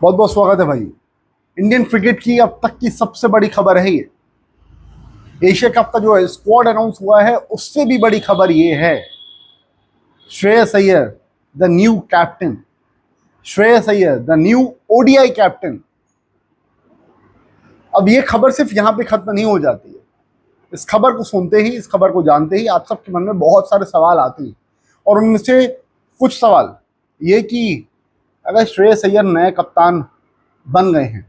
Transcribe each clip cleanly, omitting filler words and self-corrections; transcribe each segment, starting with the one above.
बहुत बहुत स्वागत है भाई। इंडियन क्रिकेट की अब तक की सबसे बड़ी खबर है ये। एशिया कप का जो है स्क्वाड अनाउंस हुआ है, उससे भी बड़ी खबर ये है, Shreyas Iyer the new captain. Shreyas Iyer the new ODI captain. अब ये खबर सिर्फ यहां पे खत्म नहीं हो जाती है। इस खबर को सुनते ही, इस खबर को जानते ही आप सबके मन में बहुत सारे सवाल आते हैं, और उनमें से कुछ सवाल ये कि अगर श्रेयस अय्यर नए कप्तान बन गए हैं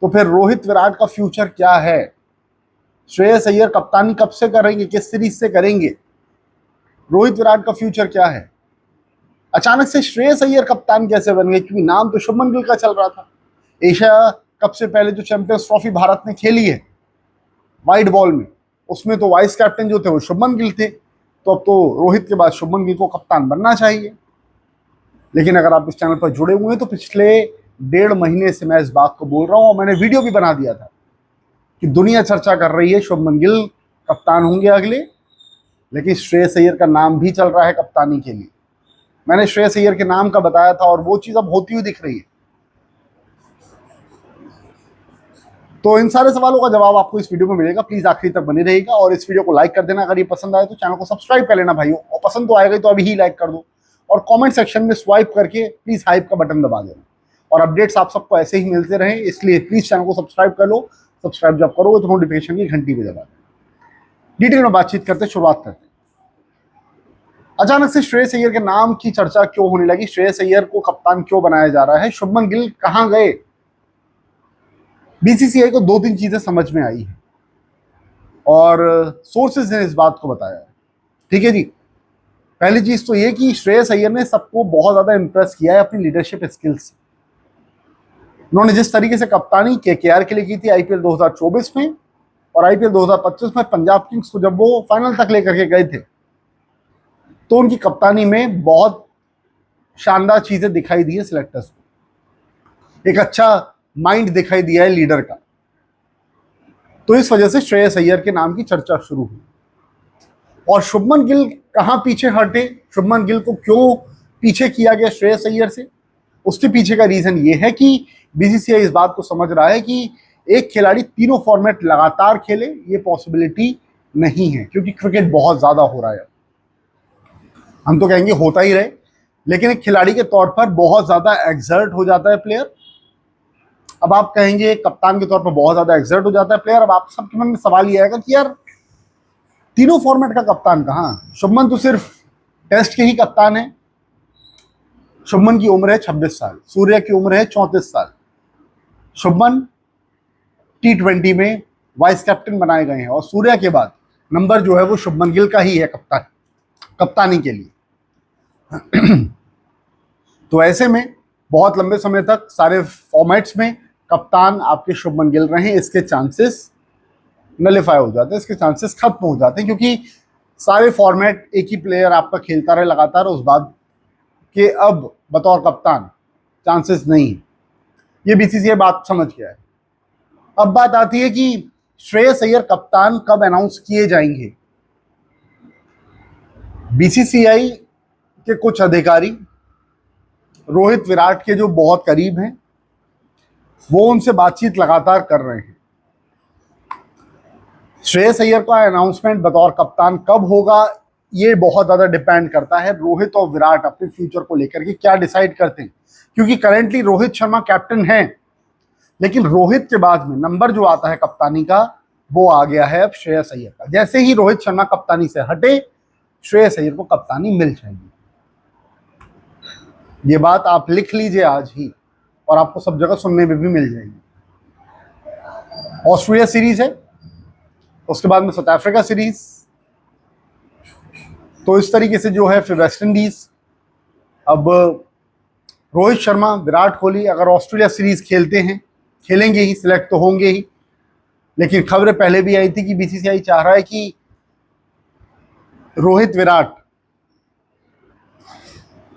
तो फिर रोहित विराट का फ्यूचर क्या है? श्रेयस अय्यर कप्तानी कब से करेंगे, किस सीरीज से करेंगे? रोहित विराट का फ्यूचर क्या है? अचानक से श्रेयस अय्यर कप्तान कैसे बन गए? क्योंकि नाम तो शुभमन गिल का चल रहा था। एशिया कप से पहले जो चैंपियंस ट्रॉफी भारत ने खेली है वाइट बॉल में, उसमें तो वाइस कैप्टन जो थे वो शुभमन गिल थे। तो अब तो रोहित के बाद शुभमन गिल को कप्तान बनना चाहिए। लेकिन अगर आप इस चैनल पर जुड़े हुए हैं तो पिछले 1.5 महीने से मैं इस बात को बोल रहा हूँ, और मैंने वीडियो भी बना दिया था कि दुनिया चर्चा कर रही है शुभमन गिल कप्तान होंगे अगले, लेकिन श्रेयस अय्यर का नाम भी चल रहा है कप्तानी के लिए। मैंने श्रेयस अय्यर के नाम का बताया था और वो चीज अब होती हुई दिख रही है। तो इन सारे सवालों का जवाब आपको इस वीडियो में मिलेगा। प्लीज आखिरी तक बने रहेगा और इस वीडियो को लाइक कर देना। अगर ये पसंद आए तो चैनल को सब्सक्राइब कर लेना भाइयों, और पसंद तो आएगा तो अभी ही लाइक कर दो, और कमेंट सेक्शन में स्वाइप करके प्लीज हाइप का बटन दबा देना। और अपडेट्स आप सबको ऐसे ही मिलते रहे, इसलिए प्लीज चैनल को सब्सक्राइब कर लो। सब्सक्राइब जब करोगे तो नोटिफिकेशन की घंटी भी दबा देना। डिटेल में बातचीत करते, शुरुआत करते। अचानक से श्रेयस अय्यर के नाम की चर्चा क्यों होने लगी? श्रेयस अय्यर को कप्तान क्यों बनाया जा रहा है? शुभमन गिल कहां गए? बीसीसीआई को 2-3 चीजें समझ में आई है और सोर्सेज ने इस बात को बताया है। ठीक है जी। पहली चीज तो ये कि श्रेयस अय्यर ने सबको बहुत ज्यादा इंप्रेस किया है अपनी लीडरशिप स्किल्स से। उन्होंने जिस तरीके से कप्तानी केकेआर के लिए की थी आईपीएल 2024 में, और आईपीएल 2025 में पंजाब किंग्स को जब वो फाइनल तक लेकर के गए थे, तो उनकी कप्तानी में बहुत शानदार चीजें दिखाई दी है सिलेक्टर्स को। एक अच्छा माइंड दिखाई दिया है लीडर का। तो इस वजह से श्रेयस अय्यर के नाम की चर्चा शुरू हुई। और शुभमन गिल कहां पीछे हटे? शुभमन गिल को क्यों पीछे किया गया श्रेयस अय्यर से? उसके पीछे का रीजन ये है कि बीसीसीआई इस बात को समझ रहा है कि एक खिलाड़ी तीनों फॉर्मेट लगातार खेले, ये पॉसिबिलिटी नहीं है, क्योंकि क्रिकेट बहुत ज्यादा हो रहा है। हम तो कहेंगे होता ही रहे, लेकिन एक खिलाड़ी के तौर पर बहुत ज्यादा एक्सर्ट हो जाता है प्लेयर। अब आप कहेंगे कप्तान के तौर पर बहुत ज्यादा एक्सर्ट हो जाता है प्लेयर। अब आप सबके मन में सवाल ये आएगा कि यार तीनों फॉर्मेट का कप्तान कहां? शुभमन तो सिर्फ टेस्ट के ही कप्तान है। शुभमन की उम्र है 26 साल, सूर्य की उम्र है 34 साल। शुभमन T20 में वाइस कैप्टन बनाए गए हैं, और सूर्या के बाद नंबर जो है वो शुभमन गिल का ही है कप्तानी के लिए। तो ऐसे में बहुत लंबे समय तक सारे फॉर्मेट्स में कप्तान आपके शुभमन गिल रहे, इसके चांसेस नलीफाई हो जाते हैं, इसके चांसेस खत्म हो जाते हैं, क्योंकि सारे फॉर्मेट एक ही प्लेयर आपका खेलता रहे लगातार, उस बात के अब बतौर कप्तान चांसेस नहीं है। ये बीसीसीआई बात समझ गया है। अब बात आती है कि श्रेयस अय्यर कप्तान कब अनाउंस किए जाएंगे। बीसीसीआई के कुछ अधिकारी रोहित विराट के जो बहुत करीब हैं, वो उनसे बातचीत लगातार कर रहे हैं। श्रेयस अय्यर का अनाउंसमेंट बतौर कप्तान कब होगा, ये बहुत ज्यादा डिपेंड करता है रोहित और विराट अपने फ्यूचर को लेकर के क्या डिसाइड करते हैं। क्योंकि करेंटली रोहित शर्मा कैप्टन है, लेकिन रोहित के बाद में नंबर जो आता है कप्तानी का, वो आ गया है अब श्रेयस अय्यर का। जैसे ही रोहित शर्मा कप्तानी से हटे, श्रेयस अय्यर को कप्तानी मिल जाएगी। ये बात आप लिख लीजिए आज ही, और आपको सब जगह सुनने में भी मिल जाएगी। ऑस्ट्रेलिया सीरीज है, उसके बाद में साउथ अफ्रीका सीरीज, तो इस तरीके से जो है फिर वेस्ट इंडीज। अब रोहित शर्मा, विराट कोहली अगर ऑस्ट्रेलिया सीरीज खेलते हैं, खेलेंगे ही, सिलेक्ट तो होंगे ही। लेकिन खबरें पहले भी आई थी कि बीसीसीआई चाह रहा है कि रोहित विराट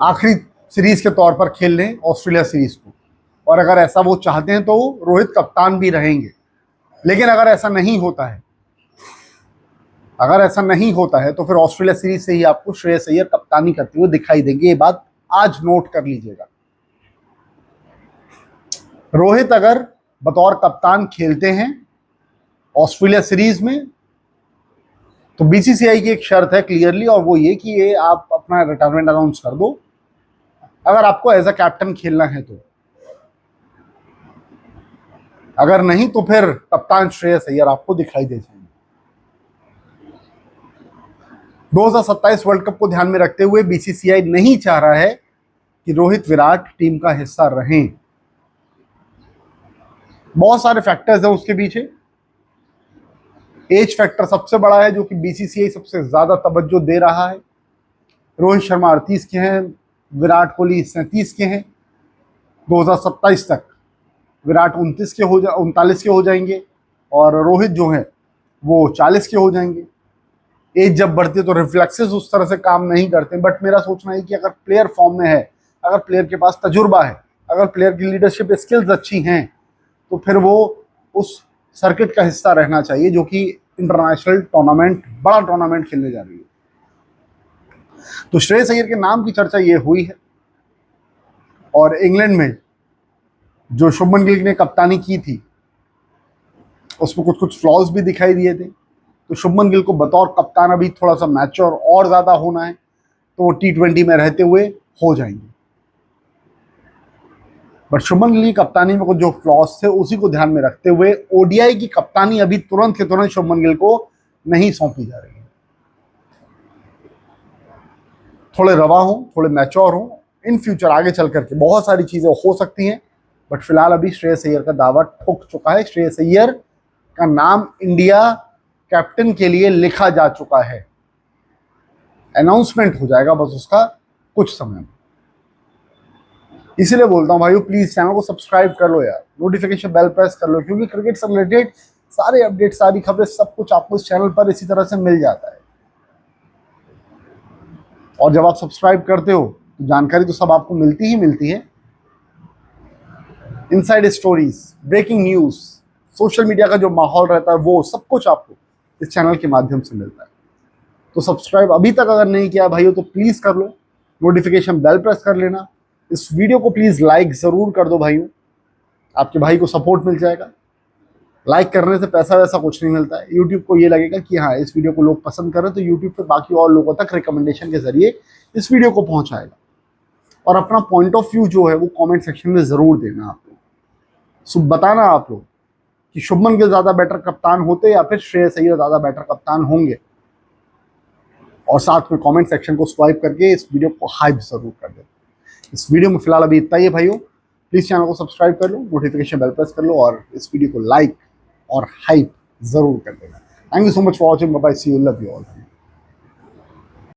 आखिरी सीरीज के तौर पर खेल लें ऑस्ट्रेलिया सीरीज को, और अगर ऐसा वो चाहते हैं तो रोहित कप्तान भी रहेंगे। लेकिन अगर ऐसा नहीं होता है, तो फिर ऑस्ट्रेलिया सीरीज से ही आपको श्रेयस अय्यर कप्तानी करते हुए दिखाई देंगे। ये बात आज नोट कर लीजिएगा। रोहित अगर बतौर कप्तान खेलते हैं ऑस्ट्रेलिया सीरीज में तो बीसीसीआई की एक शर्त है क्लियरली, और वो ये कि ये आप अपना रिटायरमेंट अनाउंस कर दो अगर आपको एज अ कैप्टन खेलना है तो। अगर नहीं तो फिर कप्तान श्रेयस अय्यर आपको दिखाई दे जाएंगे। 2027 वर्ल्ड कप को ध्यान में रखते हुए बीसीसीआई नहीं चाह रहा है कि रोहित विराट टीम का हिस्सा रहें। बहुत सारे फैक्टर्स हैं उसके पीछे। एज फैक्टर सबसे बड़ा है जो कि बीसीसीआई सबसे ज्यादा तवज्जो दे रहा है। रोहित शर्मा 38 के हैं, विराट कोहली 37 के हैं। 2027 तक विराट 39 के हो जाएंगे और रोहित जो है वो 40 के हो जाएंगे। एज जब बढ़ती है तो रिफ्लेक्सेस उस तरह से काम नहीं करते, बट मेरा सोचना है कि अगर प्लेयर फॉर्म में है, अगर प्लेयर के पास तजुर्बा है, अगर प्लेयर की लीडरशिप स्किल्स अच्छी हैं, तो फिर वो उस सर्किट का हिस्सा रहना चाहिए जो कि इंटरनेशनल टूर्नामेंट, बड़ा टूर्नामेंट खेलने जा रही है। तो श्रेयस अय्यर के नाम की चर्चा ये हुई है, और इंग्लैंड में जो शुभमन गिल ने कप्तानी की थी उसमें कुछ कुछ फ्लॉज भी दिखाई दिए थे। तो शुभमन गिल को बतौर कप्तान अभी थोड़ा सा मैच्योर और ज्यादा होना है, तो वो T20 में रहते हुए हो जाएंगे। बट शुभमन गिल की कप्तानी में कुछ जो फ्लॉज थे उसी को ध्यान में रखते हुए ओडीआई की कप्तानी अभी तुरंत के तुरंत शुभमन गिल को नहीं सौंपी जा रही है। थोड़े रवा हो, थोड़े मैच्योर हो, इन फ्यूचर आगे चल करके बहुत सारी चीजें हो सकती हैं। बट फिलहाल अभी श्रेयस अय्यर का दावा ठुक चुका है। श्रेयस अय्यर का नाम इंडिया कैप्टन के लिए लिखा जा चुका है। अनाउंसमेंट हो जाएगा बस उसका कुछ समय में। इसीलिए बोलता हूँ भाइयों, प्लीज चैनल को सब्सक्राइब कर लो यार, नोटिफिकेशन बेल प्रेस कर लो, क्योंकि क्रिकेट से रिलेटेड सारे अपडेट, सारी खबरें, सब कुछ आपको इस चैनल पर इसी तरह से मिल जाता है। और जब आप सब्सक्राइब करते हो तो जानकारी तो सब आपको मिलती ही मिलती है। Inside stories, breaking news, social media का जो माहौल रहता है वो सब कुछ आपको इस चैनल के माध्यम से मिलता है। तो सब्सक्राइब अभी तक अगर नहीं किया भाइयों तो प्लीज कर लो, नोटिफिकेशन बेल प्रेस कर लेना। इस वीडियो को प्लीज लाइक जरूर कर दो भाइयों, आपके भाई को सपोर्ट मिल जाएगा। लाइक करने से पैसा वैसा कुछ नहीं मिलता है। यूट्यूब को ये लगेगा कि हाँ इस वीडियो को लोग पसंद कर रहे हैं, तो यूट्यूब पे बाकी और लोगों तक रिकमेंडेशन के जरिए इस वीडियो को पहुंचाएगा। और अपना पॉइंट ऑफ व्यू जो है वो कमेंट सेक्शन में जरूर देना आप लोग। सो बताना आप लोग कि शुभमन गिल ज्यादा बेटर कप्तान होते या फिर श्रेयस अय्यर ज्यादा बेटर कप्तान होंगे। और साथ में कमेंट सेक्शन को स्वाइप करके इस वीडियो को हाइप जरूर कर दें। इस वीडियो में फिलहाल अभी इतना ही है भाइयों। प्लीज चैनल को सब्सक्राइब कर लो, नोटिफिकेशन बेल प्रेस कर लो और इस वीडियो को लाइक और हाइप जरूर कर देना। Thank you so much for watching. Bye bye, see you, love you all.